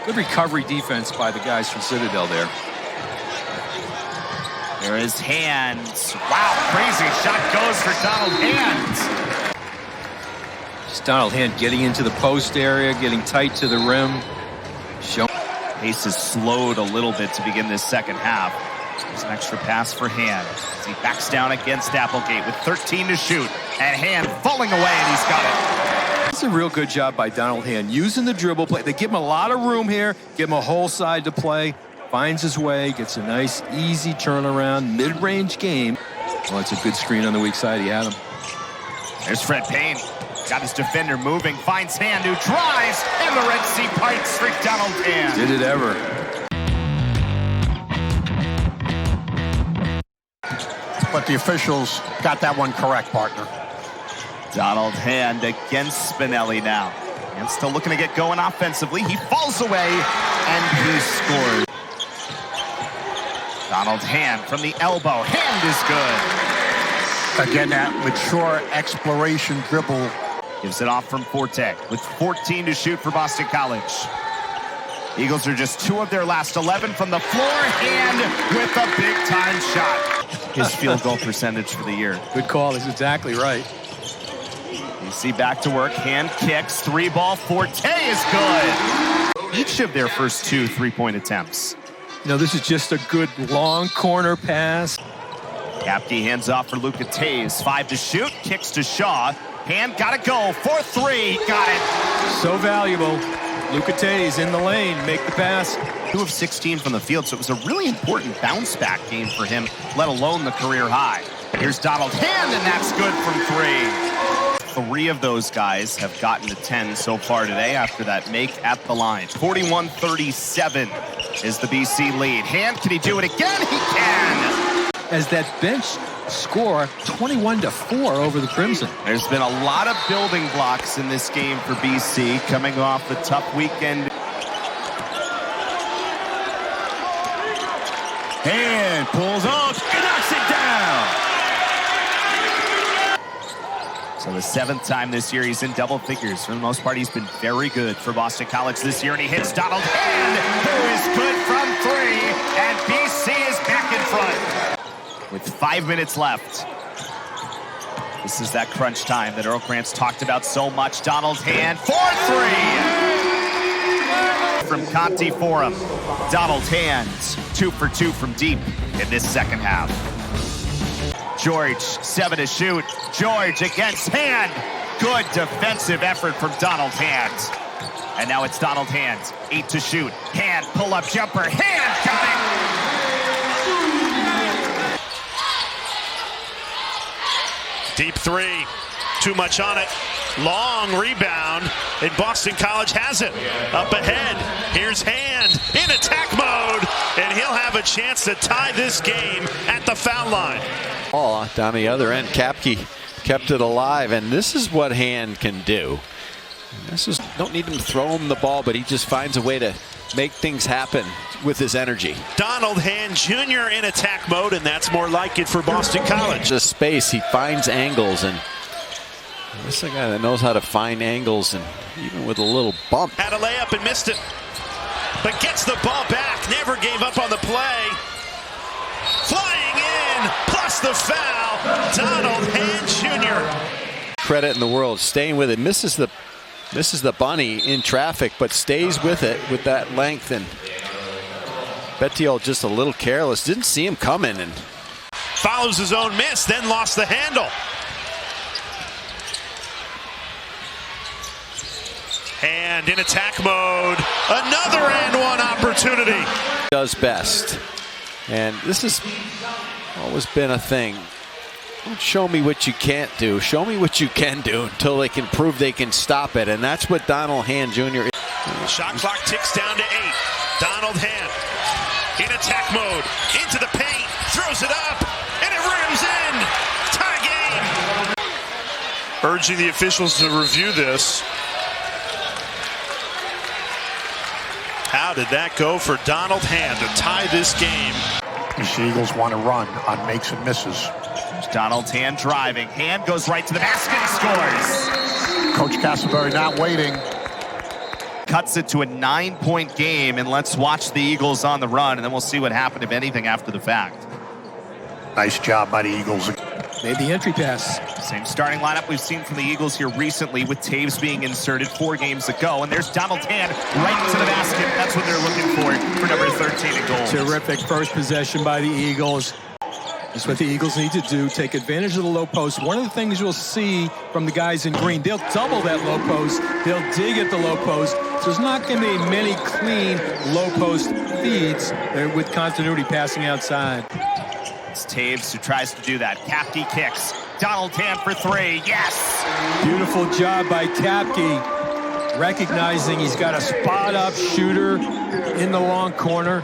Good recovery defense by the guys from Citadel there. There is Hands. Wow, crazy shot goes for Donald Hands. Just Donald Hand getting into the post area, getting tight to the rim. Pace has slowed a little bit to begin this second half. There's an extra pass for Hand as he backs down against Applegate with 13 to shoot. And Hand falling away, and he's got it. It's a real good job by Donald Hand using the dribble play. They give him a lot of room here, give him a whole side to play. Finds his way, gets a nice, easy turnaround, mid-range game. Well, it's a good screen on the weak side. He had him. There's Fred Payne. Got his defender moving, finds Hand, who drives, and the Red Sea Pikes for Donald Hand. Did it ever. But the officials got that one correct, partner. Donald Hand against Spinelli now. And still looking to get going offensively. He falls away, and he scores. Donald Hand from the elbow. Hand is good. Again, that mature exploration dribble. Gives it off from Forte with 14 to shoot for Boston College. Eagles are just 2 of their last 11 from the floor. Hand with a big-time shot. His field goal percentage for the year. Good call. He's exactly right. You see back to work. Hand kicks. 3-ball. Forte is good. Each of their first 2 3-point attempts. You know, this is just a good long corner pass. Capke hands off for Luka Tays. 5 to shoot. Kicks to Shaw. Hand got to go. 4-3. Got it. So valuable. Luka Tays in the lane. Make the pass. 2 of 16 from the field, so it was a really important bounce-back game for him, let alone the career high. Here's Donald Hand, and that's good from 3. 3 of those guys have gotten to 10 so far today after that make at the line. 41-37 is the BC lead. Hand, can he do it again? He can! As that bench score 21-4 over the Crimson. There's been a lot of building blocks in this game for BC, coming off the tough weekend. Hand pulls off and knocks it down. So the 7th time this year he's in double figures. For the most part, he's been very good for Boston College this year, and he hits Donald Hand, who is good from 3, and BC is back in front. With 5 minutes left. This is that crunch time that Earl Grant's talked about so much. Donald Hand, 4-3! From Conti Forum, Donald Hand, 2 for 2 from deep in this second half. George, 7 to shoot. George against Hand. Good defensive effort from Donald Hand. And now it's Donald Hand, 8 to shoot. Hand, pull-up jumper. Hand, got it! Deep 3, too much on it. Long rebound, and Boston College has it. Up ahead, here's Hand in attack mode, and he'll have a chance to tie this game at the foul line. Ball down the other end, Capke kept it alive, and this is what Hand can do. This is, don't need him to throw him the ball, but he just finds a way to make things happen with his energy. Donald Hand Jr. in attack mode, and that's more like it for Boston College. The space, he finds angles, and this is a guy that knows how to find angles, and even with a little bump. Had a layup and missed it, but gets the ball back, never gave up on the play. Flying in, plus the foul, Donald Hand Jr. Credit in the world, staying with it, misses the bunny in traffic, but stays with it with that length, and Bettiol just a little careless, didn't see him coming, and follows his own miss, then lost the handle. Hand in attack mode, another and one opportunity. Does best, and this has always been a thing. Don't show me what you can't do, show me what you can do until they can prove they can stop it, and that's what Donald Hand Jr. is. Shot clock ticks down to 8. Donald Hand in attack mode, into the paint, throws it up, and it rims in. Tie game. Urging the officials to review this. How did that go for Donald Hand to tie this game? The Eagles want to run on makes and misses. Donald Hand driving. Hand goes right to the basket and scores. Coach Castleberry not waiting. Cuts it to a 9-point game, and let's watch the Eagles on the run, and then we'll see what happened, if anything, after the fact. Nice job by the Eagles. Made the entry pass. Same starting lineup we've seen from the Eagles here recently, with Taves being inserted 4 games ago. And there's Donald Hand right into the basket. That's what they're looking for number 13 in goals. Terrific first possession by the Eagles. That's what the Eagles need to do, take advantage of the low post. One of the things you'll see from the guys in green, they'll double that low post. They'll dig at the low post. So there's not going to be many clean low post feeds with continuity passing outside. It's Taves who tries to do that. Kapke kicks. Donald Hand for 3. Yes! Beautiful job by Kapke, recognizing he's got a spot-up shooter in the long corner.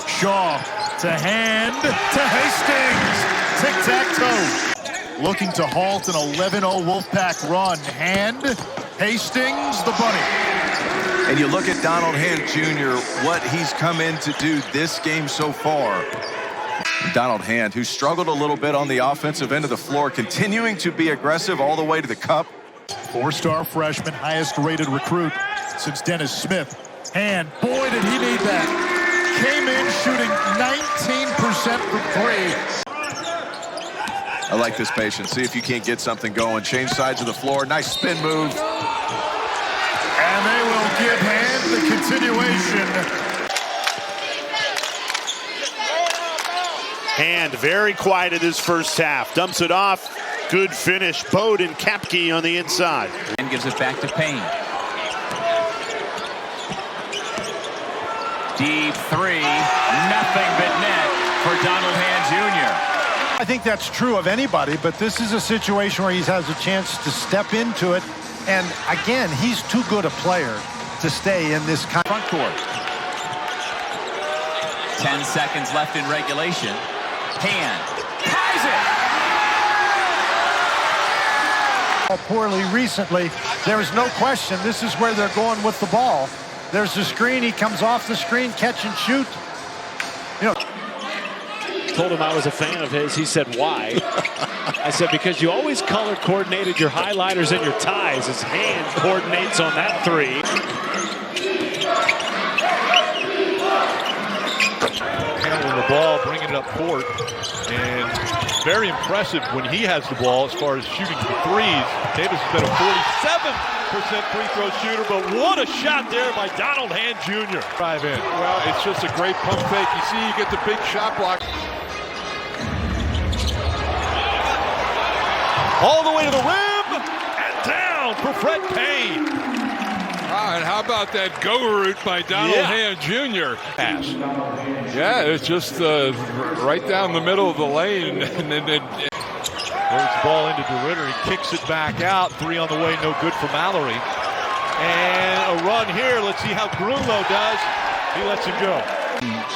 Shaw to Hand to Hastings. Tic-tac-toe. Looking to halt an 11-0 Wolfpack run. Hand, Hastings, the bunny. And you look at Donald Hand Jr., what he's come in to do this game so far. Donald Hand, who struggled a little bit on the offensive end of the floor, continuing to be aggressive all the way to the cup. 4-star freshman, highest rated recruit since Dennis Smith. Hand, boy, did he need that. Came in shooting 19% from 3. I like this patience. See if you can't get something going. Change sides of the floor. Nice spin move. And they will give Hand the continuation. Hand very quiet in this first half. Dumps it off. Good finish. Bode and Kapke on the inside. And gives it back to Payne. Deep 3. Nothing but net for Donald Hand Jr. I think that's true of anybody, but this is a situation where he has a chance to step into it. And again, he's too good a player to stay in this front court. 10 seconds left in regulation. Hand ties it. Poorly recently, there is no question this is where they're going with the ball. There's the screen, he comes off the screen, catch and shoot. You know, told him I was a fan of his. He said, why? I said, because you always color coordinated your highlighters and your ties. His hand coordinates on that 3. Handling the ball, bringing it up court, and very impressive when he has the ball as far as shooting the threes. Davis has been a 47% free throw shooter, but what a shot there by Donald Hand Jr. Drive in. Well, it's just a great pump fake. You see, you get the big shot block. All the way to the rim, and down for Fred Payne. And how about that go route by Donald Hand Jr. Pass. Yeah, it's just right down the middle of the lane. And then there's the ball into DeRitter. He kicks it back out. 3 on the way, no good for Mallory. And a run here. Let's see how Grunlow does. He lets it go.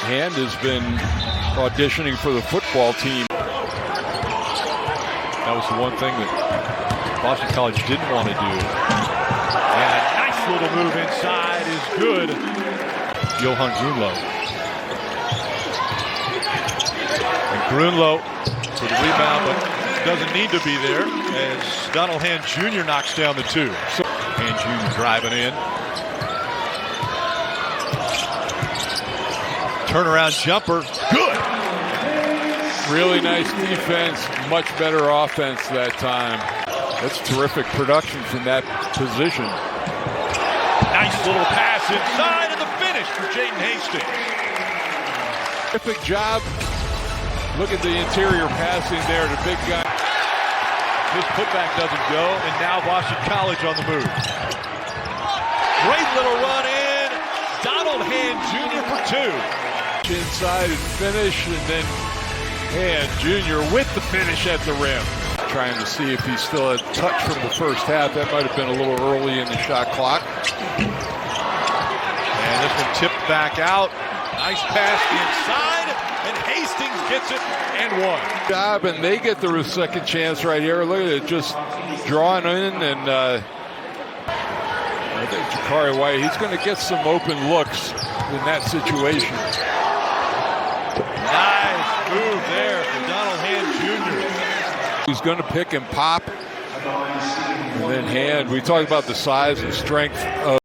Hand has been auditioning for the football team. That was the one thing that Boston College didn't want to do. And a nice little move inside is good. Johan Grunlow. And Grunlow for the rebound, but doesn't need to be there as Donald Hand Jr. knocks down the 2. So Hand Jr. driving in. Turnaround jumper. Good. Really nice defense, much better offense that time. That's terrific production from that position. Nice little pass inside and the finish for Jaden Hastings. Terrific job. Look at the interior passing there, the big guy. His putback doesn't go, and now Boston College on the move. Great little run in. Donald Hand Jr. for 2. Inside and finish, and then Hand Jr. with the finish at the rim. Trying to see if he still had touch from the first half. That might have been a little early in the shot clock. And this one tipped back out. Nice pass inside, and Hastings gets it and 1. Job, and they get the second chance right here. Look at it, just drawing in, and I think Jakari White, he's going to get some open looks in that situation. Nice move there for Donald Hand Jr. He's going to pick and pop. And then Hand, we talked about the size and strength of